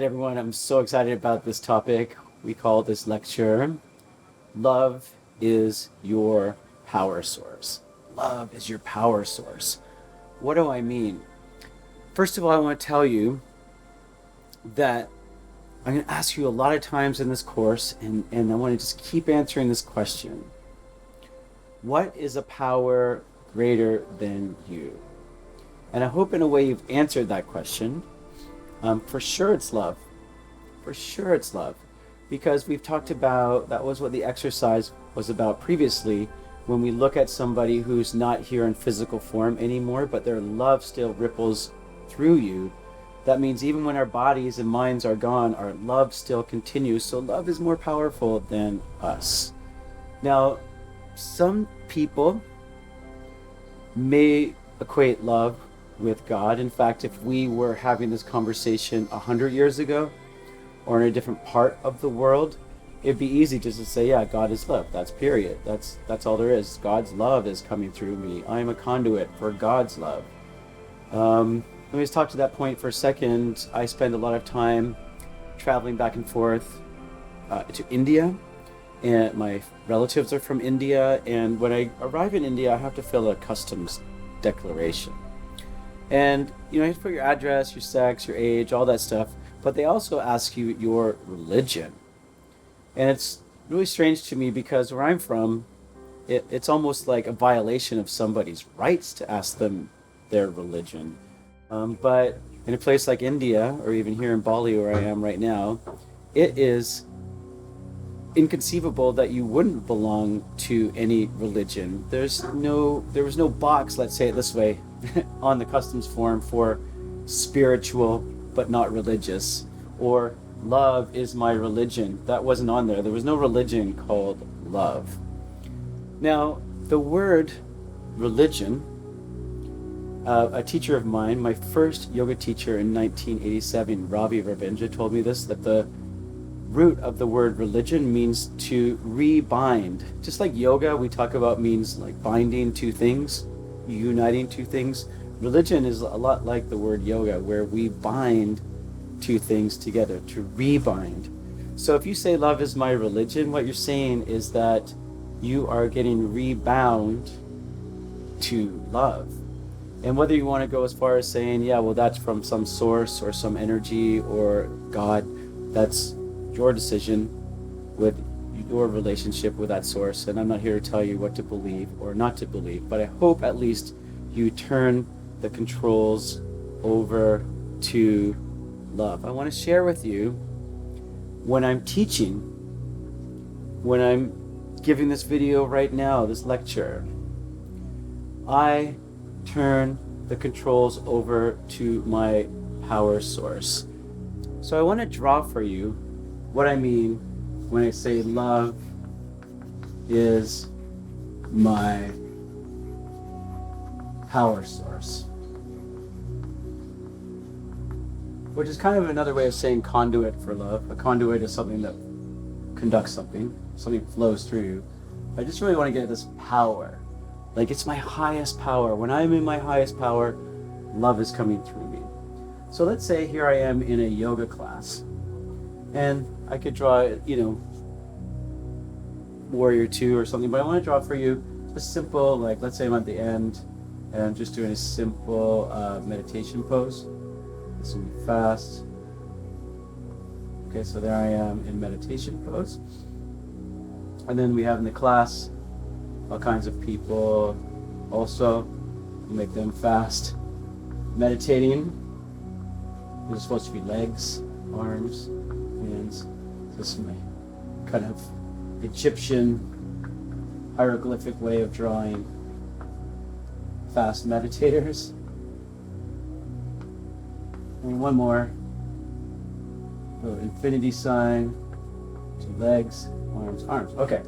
right, everyone, I'm so excited about this topic. We call this lecture, Love is Your Power Source. Love is your power source. What do I mean? First of all, I want to tell you that I'm going to ask you a lot of times in this course, and I want to just keep answering this question. What is a power greater than you? And I hope in a way you've answered that question. For sure it's love. For sure it's love. Because we've talked about, that was what the exercise was about previously, when we look at somebody who's not here in physical form anymore, but their love still ripples through you. That means even when our bodies and minds are gone, our love still continues. So love is more powerful than us. Now, some people may equate love with God. In fact, if we were having this conversation 100 years ago or in a different part of the world, it'd be easy just to say, yeah, God is love. That's period. That's all there is. God's love is coming through me. I am a conduit for God's love. Let me just talk to that point for a second. I spend a lot of time traveling back and forth to India, and my relatives are from India, and when I arrive in India, I have to fill a customs declaration. And you have to put your address, your sex, your age, all that stuff, but they also ask you your religion. And it's really strange to me because where I'm from, it's almost like a violation of somebody's rights to ask them their religion. But in a place like India, or even here in Bali where I am right now, it is inconceivable that you wouldn't belong to any religion. There was no box, let's say it this way, on the customs form for spiritual but not religious, or love is my religion. That wasn't on there. There was no religion called love. Now, the word religion, a teacher of mine, my first yoga teacher in 1987, Ravi Ravindra, told me this, that the root of the word religion means to rebind. Just like yoga, we talk about means like binding two things, uniting two things. Religion is a lot like the word yoga, where we bind two things together, to rebind. So if you say love is my religion, what you're saying is that you are getting rebound to love. And whether you want to go as far as saying, yeah, well, that's from some source or some energy or God, that's your decision with your relationship with that source. And I'm not here to tell you what to believe or not to believe, but I hope at least you turn the controls over to love. I want to share with you, when I'm teaching, when I'm giving this video right now, this lecture, I turn the controls over to my power source. So I want to draw for you what I mean when I say love is my power source, which is kind of another way of saying conduit for love. A conduit is something that conducts something flows through you. I just really want to get this power. Like, it's my highest power. When I'm in my highest power, love is coming through me. So let's say here I am in a yoga class, and I could draw, Warrior 2 or something, but I want to draw for you a simple, like, let's say I'm at the end, and I'm just doing a simple meditation pose. This will be fast. Okay, so there I am in meditation pose. And then we have in the class all kinds of people also. Make them fast. Meditating. There's supposed to be legs, arms, hands. This is my kind of Egyptian hieroglyphic way of drawing fast meditators. And one more. Little infinity sign. 2 legs, arms. Okay.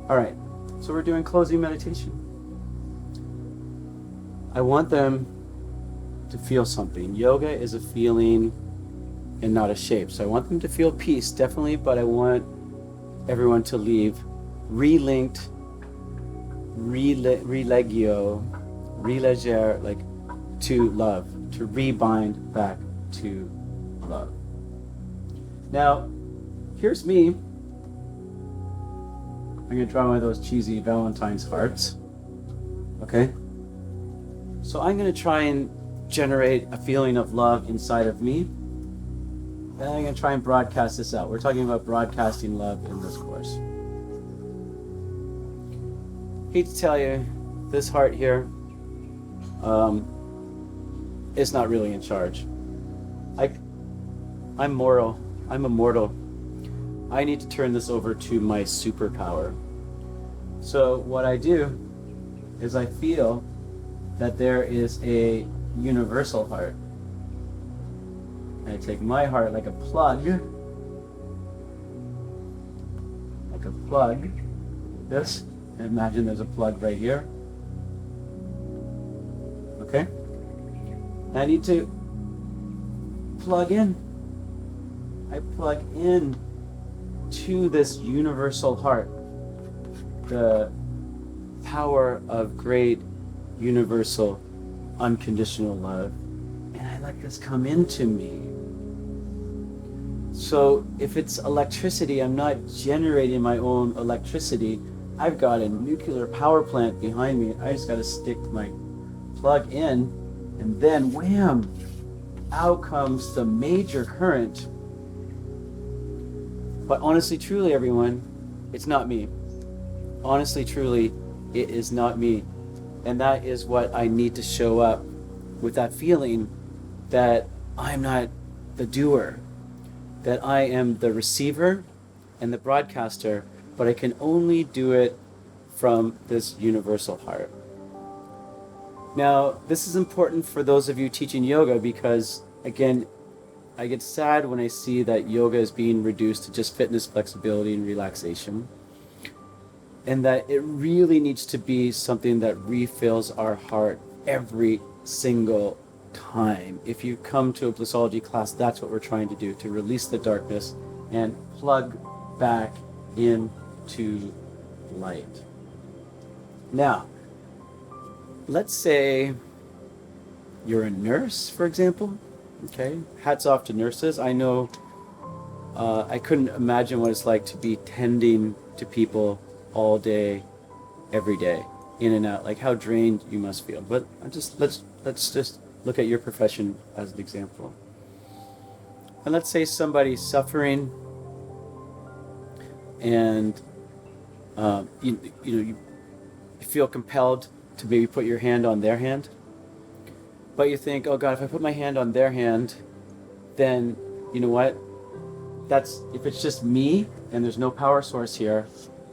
All right. So we're doing closing meditation. I want them to feel something. Yoga is a feeling and not a shape. So I want them to feel peace, definitely, but I want everyone to leave relinked, like to love, to rebind back to love. Now, here's me. I'm going to draw one of those cheesy Valentine's hearts. Okay? So I'm going to try and generate a feeling of love inside of me. And I'm going to try and broadcast this out. We're talking about broadcasting love in this course. Hate to tell you, this heart here is not really in charge. I'm mortal. I'm immortal. I need to turn this over to my superpower. So what I do is I feel that there is a universal heart. And I take my heart like a plug, this, and imagine there's a plug right here. Okay? And I need to plug in. I plug in to this universal heart, the power of great universal unconditional love, and I let this come into me. So if it's electricity, I'm not generating my own electricity. I've got a nuclear power plant behind me. I just got to stick my plug in, and then wham, out comes the major current. But honestly, truly, everyone, it's not me. Honestly, truly, it is not me. And that is what I need to show up with, that feeling that I'm not the doer, that I am the receiver and the broadcaster, but I can only do it from this universal heart. Now, this is important for those of you teaching yoga because, again, I get sad when I see that yoga is being reduced to just fitness, flexibility, and relaxation. And that it really needs to be something that refills our heart every single time. If you come to a Blissology class, that's what we're trying to do, to release the darkness and plug back into light. Now, let's say you're a nurse, for example. Okay, hats off to nurses. I know I couldn't imagine what it's like to be tending to people all day, every day, in and out. Like how drained you must feel. But let's just look at your profession as an example. And let's say somebody's suffering, and you feel compelled to maybe put your hand on their hand. But you think, oh God, if I put my hand on their hand, then you know what? That's, if it's just me and there's no power source here,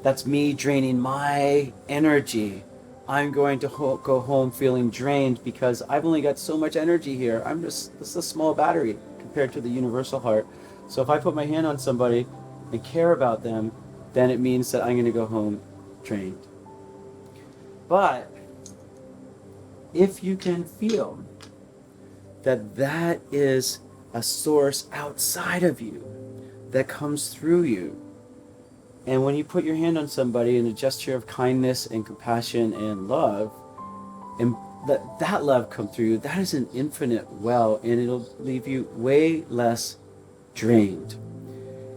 that's me draining my energy. I'm going to go home feeling drained because I've only got so much energy here. This is a small battery compared to the universal heart. So if I put my hand on somebody and care about them, then it means that I'm going to go home drained. But if you can feel that that is a source outside of you that comes through you, and when you put your hand on somebody in a gesture of kindness and compassion and love, and let that love come through you, that is an infinite well, and it'll leave you way less drained.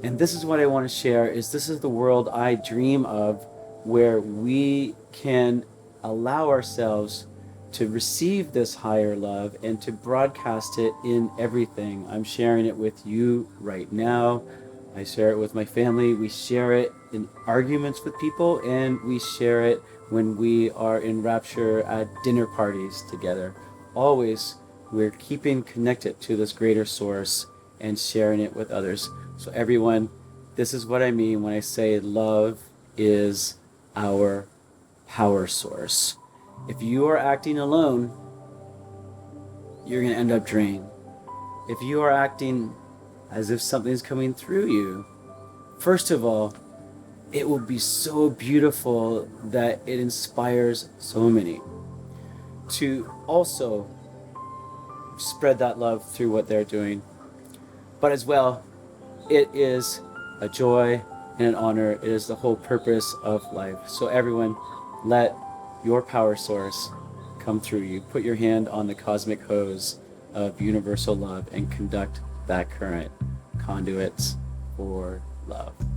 And this is what I want to share, is this is the world I dream of, where we can allow ourselves to receive this higher love and to broadcast it in everything. I'm sharing it with you right now. I share it with my family. We share it in arguments with people, and we share it when we are in rapture at dinner parties together. Always, we're keeping connected to this greater source and sharing it with others. So everyone, this is what I mean when I say love is our power source. If you are acting alone, you're going to end up drained. If you are acting as if something's coming through you, first of all, it will be so beautiful that it inspires so many to also spread that love through what they're doing. But as well, it is a joy and an honor. It is the whole purpose of life. So everyone, let your power source come through you. Put your hand on the cosmic hose of universal love and conduct that current. Conduits. for love.